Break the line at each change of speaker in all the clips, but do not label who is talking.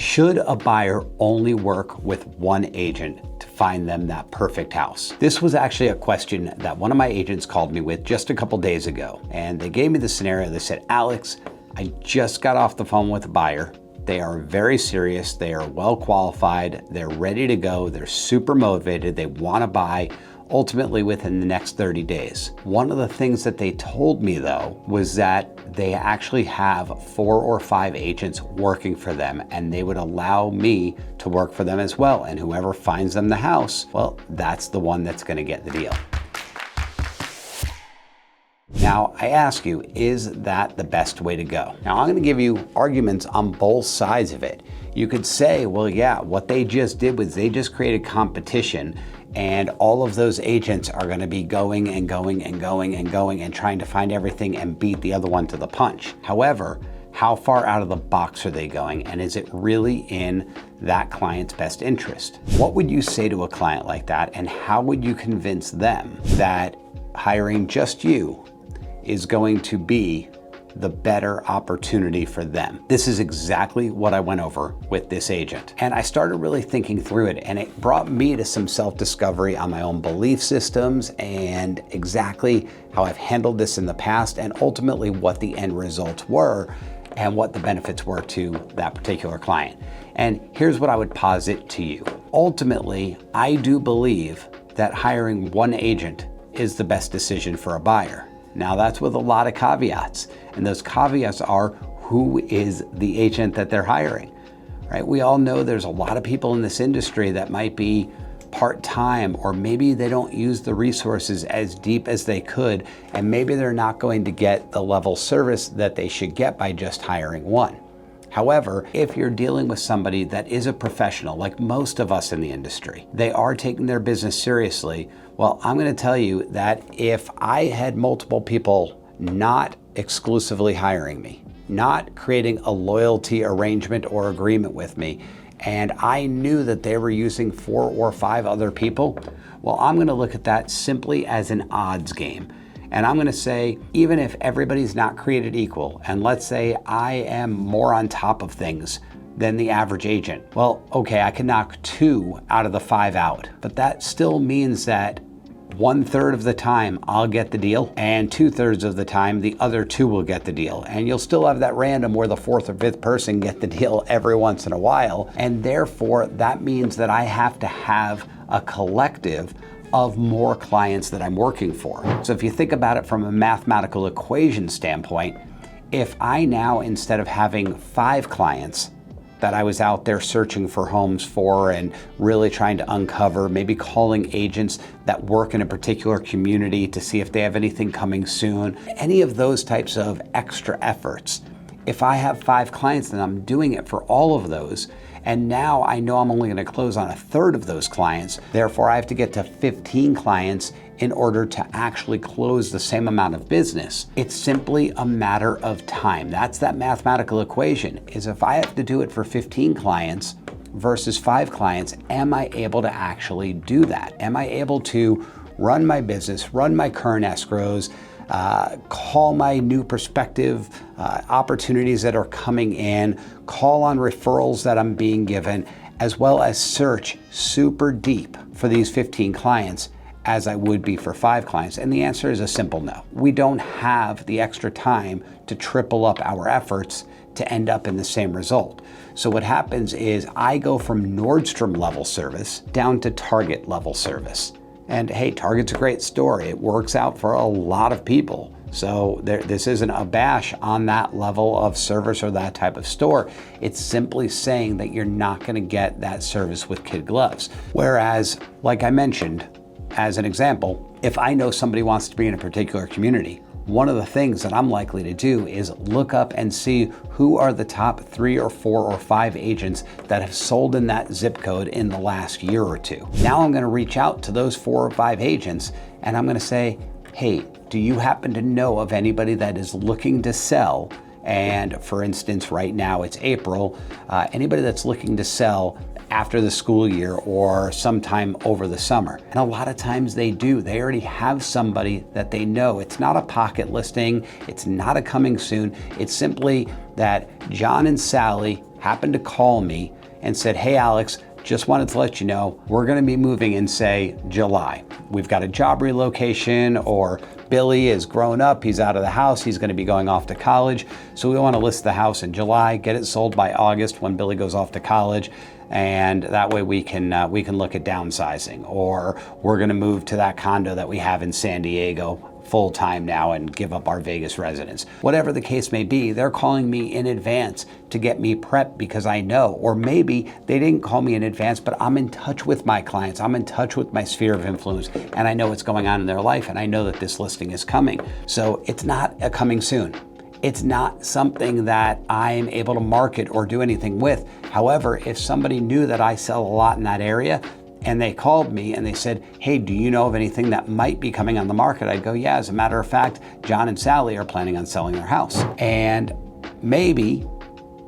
Should a buyer only work with one agent to find them that perfect house? This was actually a question that one of my agents called me with just a couple days ago. And they gave me the scenario. They said, Alex, I just got off the phone with a buyer. They are very serious. They are well qualified. They're ready to go. They're super motivated. They want to buy ultimately within the next 30 days. One of the things that they told me though was that they actually have 4 or 5 agents working for them, and they would allow me to work for them as well. And whoever finds them the house, well, that's the one that's going to get the deal. Now, I ask you, is that the best way to go? Now, I'm going to give you arguments on both sides of it. You could say, well, yeah, what they just did was they just created competition, and all of those agents are going to be going and going and going and going and trying to find everything and beat the other one to the punch. However, how far out of the box are they going, and is it really in that client's best interest? What would you say to a client like that, and how would you convince them that hiring just you is going to be the better opportunity for them? This is exactly what I went over with this agent. And I started really thinking through it, and it brought me to some self-discovery on my own belief systems and exactly how I've handled this in the past, and ultimately what the end results were and what the benefits were to that particular client. And here's what I would posit to you. Ultimately, I do believe that hiring one agent is the best decision for a buyer. Now, that's with a lot of caveats, and those caveats are, who is the agent that they're hiring, right? We all know there's a lot of people in this industry that might be part-time, or maybe they don't use the resources as deep as they could, and maybe they're not going to get the level of service that they should get by just hiring one. However, if you're dealing with somebody that is a professional, like most of us in the industry, they are taking their business seriously. Well, I'm going to tell you that if I had multiple people not exclusively hiring me, not creating a loyalty arrangement or agreement with me, and I knew that they were using 4 or 5 other people, well, I'm going to look at that simply as an odds game. And I'm going to say, even if everybody's not created equal, and let's say I am more on top of things than the average agent, well, okay, I can knock 2 out of the 5 out, but that still means that 1/3 of the time I'll get the deal, and 2/3 of the time the other 2 will get the deal. And you'll still have that random where the 4th or 5th person get the deal every once in a while. And therefore, that means that I have to have a collective of more clients that I'm working for. So if you think about it from a mathematical equation standpoint, if I now, instead of having 5 clients that I was out there searching for homes for and really trying to uncover, maybe calling agents that work in a particular community to see if they have anything coming soon, any of those types of extra efforts, if I have 5 clients, then I'm doing it for all of those. And now I know I'm only going to close on 1/3 of those clients. Therefore, I have to get to 15 clients in order to actually close the same amount of business. It's simply a matter of time. That's that mathematical equation, is if I have to do it for 15 clients versus 5 clients, am I able to actually do that? Am I able to run my business, run my current escrows, call my new prospective opportunities that are coming in, call on referrals that I'm being given, as well as search super deep for these 15 clients as I would be for 5 clients? And the answer is a simple no. We don't have the extra time to triple up our efforts to end up in the same result. So what happens is I go from Nordstrom level service down to Target level service. And hey, Target's a great store. It works out for a lot of people. So this isn't a bash on that level of service or that type of store. It's simply saying that you're not going to get that service with kid gloves. Whereas, like I mentioned, as an example, if I know somebody wants to be in a particular community, one of the things that I'm likely to do is look up and see who are the top 3 or 4 or 5 agents that have sold in that zip code in the last year or 2. Now I'm going to reach out to those 4 or 5 agents, and I'm going to say, hey, do you happen to know of anybody that is looking to sell? And for instance, right now it's April, anybody that's looking to sell after the school year or sometime over the summer. And a lot of times they do. They already have somebody that they know. It's not a pocket listing. It's not a coming soon. It's simply that John and Sally happened to call me and said, hey Alex, just wanted to let you know, we're gonna be moving in, say, July. We've got a job relocation, or Billy is grown up, he's out of the house, he's gonna be going off to college. So we wanna list the house in July, get it sold by August when Billy goes off to college. And that way we can look at downsizing, or we're gonna move to that condo that we have in San Diego full time now and give up our Vegas residence. Whatever the case may be, they're calling me in advance to get me prepped because I know, or maybe they didn't call me in advance, but I'm in touch with my clients, I'm in touch with my sphere of influence, and I know what's going on in their life, and I know that this listing is coming. So it's not a coming soon. It's not something that I'm able to market or do anything with. However, if somebody knew that I sell a lot in that area, and they called me and they said, hey, do you know of anything that might be coming on the market? I'd go, yeah, as a matter of fact, John and Sally are planning on selling their house. And maybe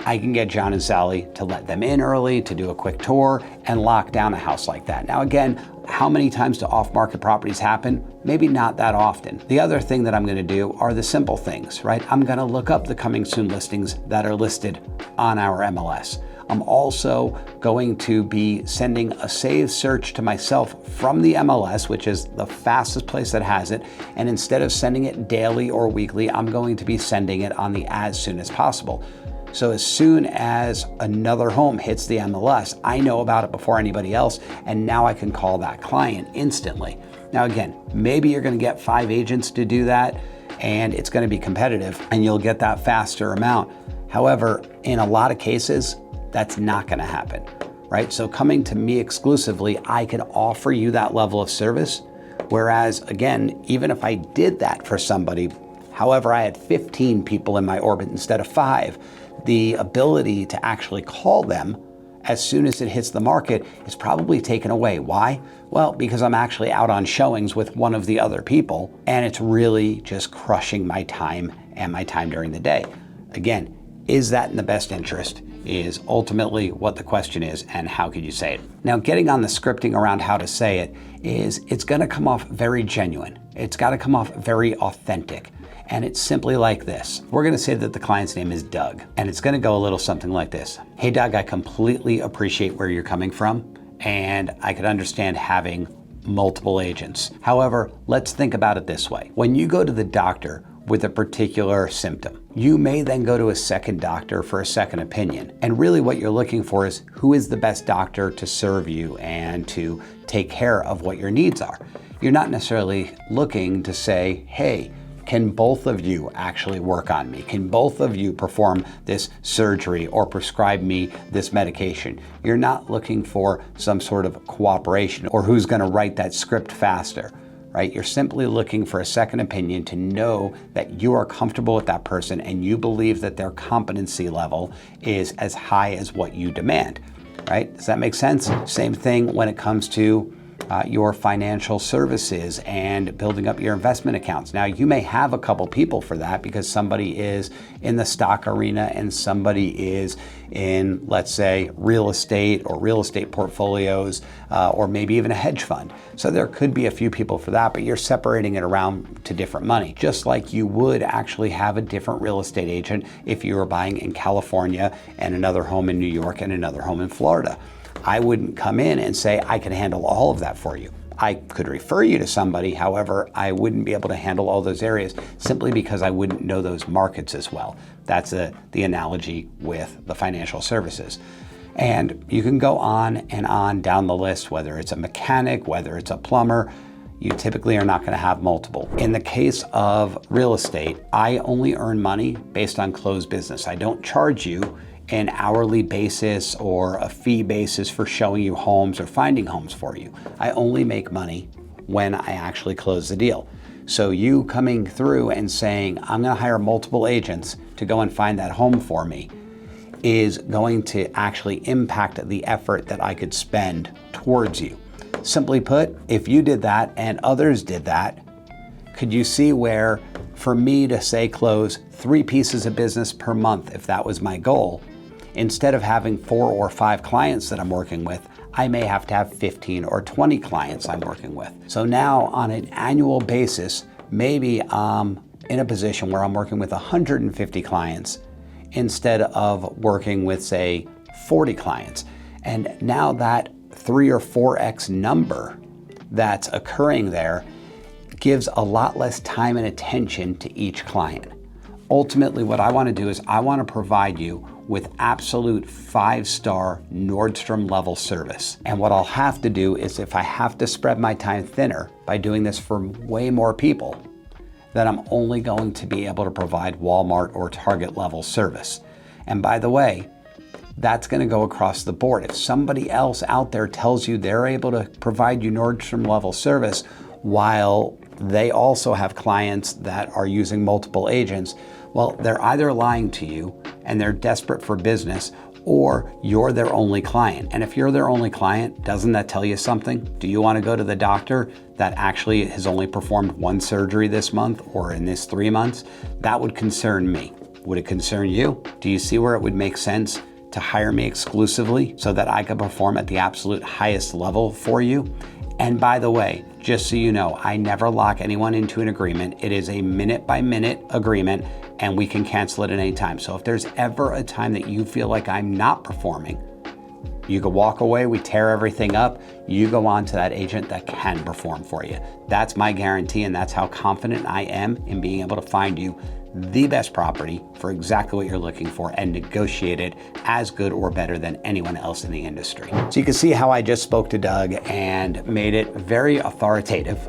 I can get John and Sally to let them in early, to do a quick tour and lock down a house like that. Now again, how many times do off-market properties happen? Maybe not that often. The other thing that I'm gonna do are the simple things, right? I'm gonna look up the coming soon listings that are listed on our MLS. I'm also going to be sending a saved search to myself from the MLS, which is the fastest place that has it. And instead of sending it daily or weekly, I'm going to be sending it on the as soon as possible. So as soon as another home hits the MLS, I know about it before anybody else, and now I can call that client instantly. Now again, maybe you're gonna get 5 agents to do that, and it's gonna be competitive, and you'll get that faster amount. However, in a lot of cases, that's not gonna happen, right? So coming to me exclusively, I can offer you that level of service. Whereas again, even if I did that for somebody, however, I had 15 people in my orbit instead of 5, the ability to actually call them as soon as it hits the market is probably taken away. Why? Well, because I'm actually out on showings with one of the other people, and it's really just crushing my time and my time during the day. Again, is that in the best interest is ultimately what the question is, and how could you say it? Now, getting on the scripting around how to say it is, it's gonna come off very genuine. It's gotta come off very authentic. And it's simply like this. We're gonna say that the client's name is Doug, and it's gonna go a little something like this. Hey Doug, I completely appreciate where you're coming from, and I could understand having multiple agents. However, let's think about it this way. When you go to the doctor with a particular symptom, you may then go to a second doctor for a second opinion. And really what you're looking for is who is the best doctor to serve you and to take care of what your needs are. You're not necessarily looking to say, hey, can both of you actually work on me? Can both of you perform this surgery or prescribe me this medication? You're not looking for some sort of cooperation or who's gonna write that script faster, right? You're simply looking for a second opinion to know that you are comfortable with that person and you believe that their competency level is as high as what you demand, right? Does that make sense? Same thing when it comes to your financial services and building up your investment accounts. Now, you may have a couple people for that because somebody is in the stock arena and somebody is in, let's say, real estate or real estate portfolios, or maybe even a hedge fund. So there could be a few people for that, but you're separating it around to different money, just like you would actually have a different real estate agent if you were buying in California and another home in New York and another home in Florida. I wouldn't come in and say, I can handle all of that for you. I could refer you to somebody, however, I wouldn't be able to handle all those areas simply because I wouldn't know those markets as well. That's the analogy with the financial services. And you can go on and on down the list, whether it's a mechanic, whether it's a plumber, you typically are not going to have multiple. In the case of real estate, I only earn money based on closed business. I don't charge you an hourly basis or a fee basis for showing you homes or finding homes for you. I only make money when I actually close the deal. So you coming through and saying, I'm gonna hire multiple agents to go and find that home for me is going to actually impact the effort that I could spend towards you. Simply put, if you did that and others did that, could you see where for me to say close 3 pieces of business per month, if that was my goal, instead of having 4 or 5 clients that I'm working with, I may have to have 15 or 20 clients I'm working with. So now on an annual basis, maybe I'm in a position where I'm working with 150 clients instead of working with, say, 40 clients. And now that 3 or 4x number that's occurring there gives a lot less time and attention to each client. Ultimately, what I want to do is I want to provide you with absolute 5-star Nordstrom level service. And what I'll have to do is, if I have to spread my time thinner by doing this for way more people, then I'm only going to be able to provide Walmart or Target level service. And by the way, that's going to go across the board. If somebody else out there tells you they're able to provide you Nordstrom level service while they also have clients that are using multiple agents, well, they're either lying to you and they're desperate for business, or you're their only client. And if you're their only client, doesn't that tell you something? Do you want to go to the doctor that actually has only performed 1 surgery this month or in this 3 months? That would concern me. Would it concern you? Do you see where it would make sense to hire me exclusively so that I could perform at the absolute highest level for you? And by the way, just so you know, I never lock anyone into an agreement. It is a minute-by-minute agreement, and we can cancel it at any time. So if there's ever a time that you feel like I'm not performing, you can walk away, we tear everything up, you go on to that agent that can perform for you. That's my guarantee, and that's how confident I am in being able to find you the best property for exactly what you're looking for and negotiate it as good or better than anyone else in the industry. So you can see how I just spoke to Doug and made it very authoritative.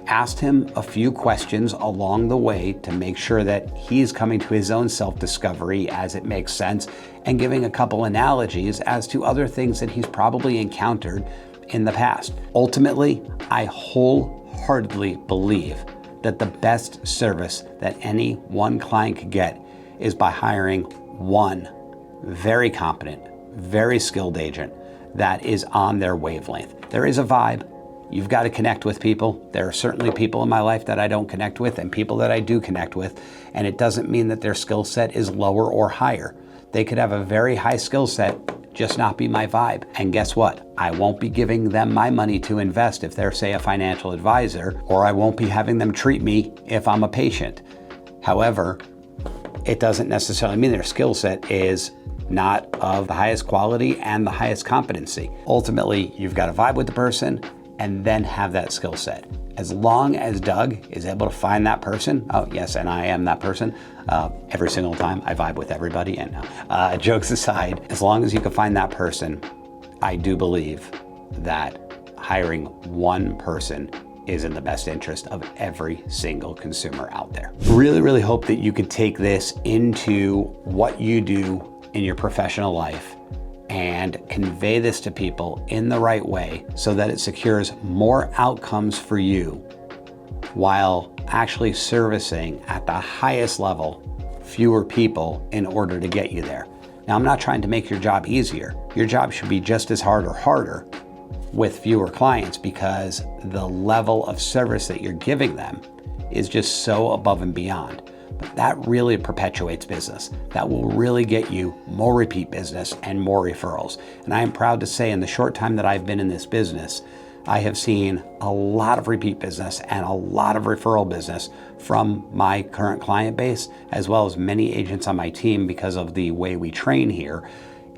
Asked him a few questions along the way to make sure that he's coming to his own self-discovery as it makes sense, and giving a couple analogies as to other things that he's probably encountered in the past. Ultimately, I wholeheartedly believe that the best service that any one client could get is by hiring one very competent, very skilled agent that is on their wavelength. There is a vibe. You've got to connect with people. There are certainly people in my life that I don't connect with and people that I do connect with, and it doesn't mean that their skill set is lower or higher. They could have a very high skill set, just not be my vibe. And guess what? I won't be giving them my money to invest if they're, say, a financial advisor, or I won't be having them treat me if I'm a patient. However, it doesn't necessarily mean their skill set is not of the highest quality and the highest competency. Ultimately, you've got to vibe with the person and then have that skill set. As long as Doug is able to find that person, oh yes, and I am that person, every single time I vibe with everybody, and jokes aside, as long as you can find that person, I do believe that hiring one person is in the best interest of every single consumer out there. Really hope that you could take this into what you do in your professional life and convey this to people in the right way so that it secures more outcomes for you while actually servicing at the highest level fewer people in order to get you there. Now, I'm not trying to make your job easier. Your job should be just as hard or harder with fewer clients, because the level of service that you're giving them is just so above and beyond. But that really perpetuates business. That will really get you more repeat business and more referrals. And I am proud to say, in the short time that I've been in this business, I have seen a lot of repeat business and a lot of referral business from my current client base, as well as many agents on my team because of the way we train here.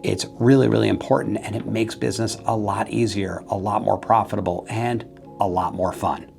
It's really important, and it makes business a lot easier, a lot more profitable, and a lot more fun.